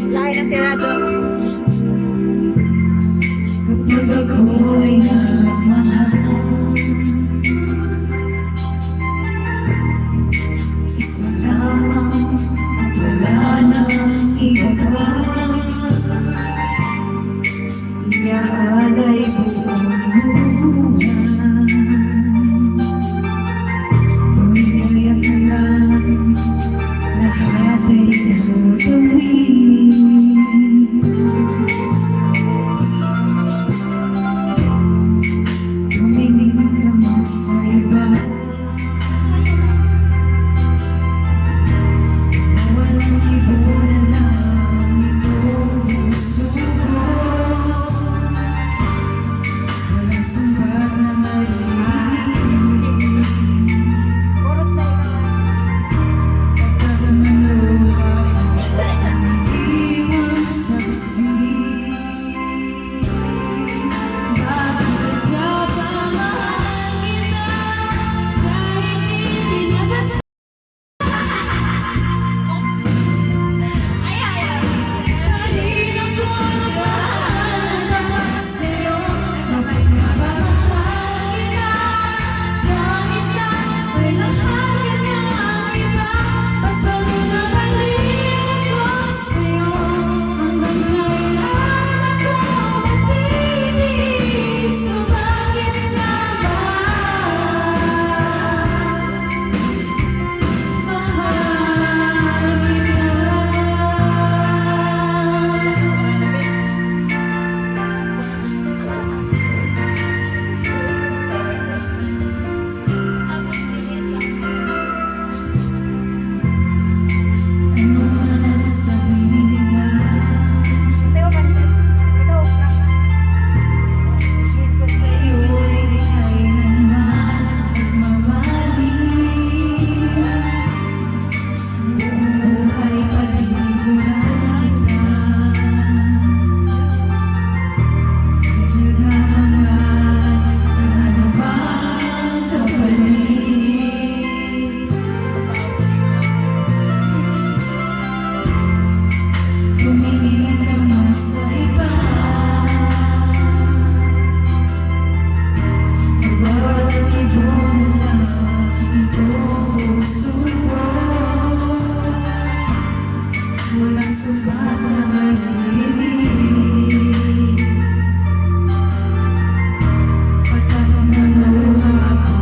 Lain ng tirado. Kapag ako'y nagmahal isa lamang at wala nang iba pa, iaalay buong buhay. Pumigay ka lang, lahat ay gagawin. Tumingin naman sa iba, walang ibo na lang itong puso ko. Walang sumbat na maririnig, Chorus na ito. pagkakaroon ng luha ang iniiwang saksi. Bakit ka ba mahal kita kahit ipinapansin? Kanina ko nagmahal naman sa'yo. Bakit ka ba mahal kita kahit na may mahal ka niyang iba? Pagpagod na balik ko sa'yo, hanggang kailan ako magtitiis? So bakit nga ba mahal kita? Ano man ang sabihin nila, Ito yung pansin. Ito, lang. Ito sa iyo. sa'yo'y di kailanman magmamali. Buong buhay paliguran kita. Pinaghahangan ng ano bang kapalit. Tumingin naman sa iba, walang ibo na lang itong puso ko. Walang sumbat na maririnig, pagkakaroon ng luha ako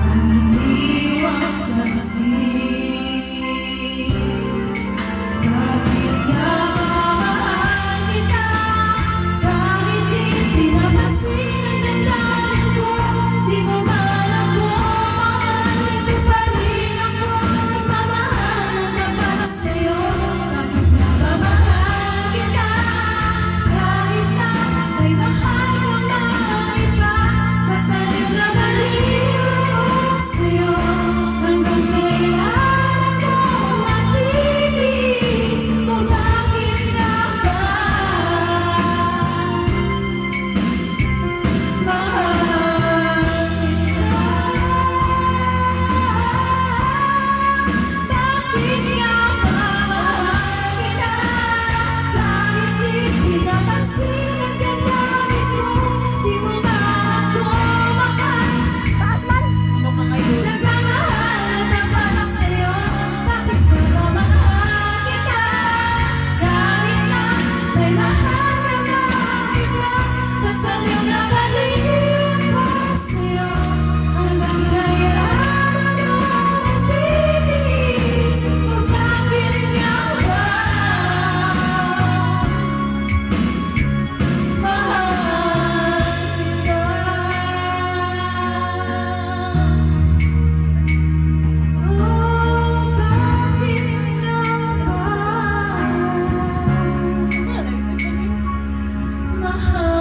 ang iniiwang saksi. Bakit nga ba mahal kita kahit ipinapansin ang damdamin ko? Di mo man ako mahal, ito pa rin ako nagmamahal hanggang para sa'yo. Bakit nga ba mahal kita kahit na may mahal ka pang iba? Pagpaliw na baliw ako sa'yo, hanggang kailan ako matitiis? So bakit nga ba mahal kita? Bakit nga ba mahal kita kahit ipinapansin ang damdamin ko? Di mo ba ako mahal? Taas man. Ano ka ngayon? Nagmamahal na para sa'yo. Bakit ba mahal kita kahit na may mahal ka pang iba? Pagpaliw na baliw ko sa'yo, hanggang kailan ako magtitiis? So bakit nga ba mahal kita? Oh, bakit nga ba mahal